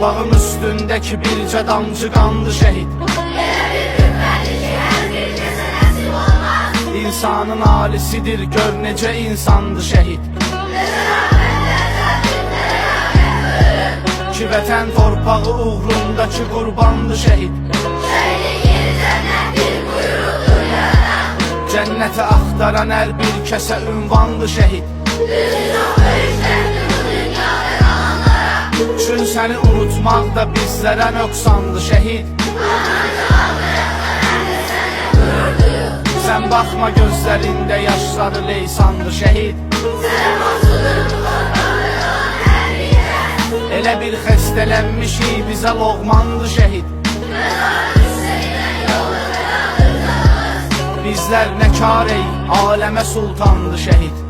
torpağın üstündeki bircə damcı qandı şehit. İnsanın alisidir, gör necə insandı şehit. Ki vətən torpağı uğrundakı qurbandı şehit. Cənnəti axtaran hər bir kəsə ünvandı şehit. Çün səni unutmaq da bizlərə nöqsandı şehit. Sən baxma gözlərində yaşları leysandı şehit. Elə bir xəstələnmişik bizə loğmandı şehit. Bizlər nə karey, aləmə sultandı şehit.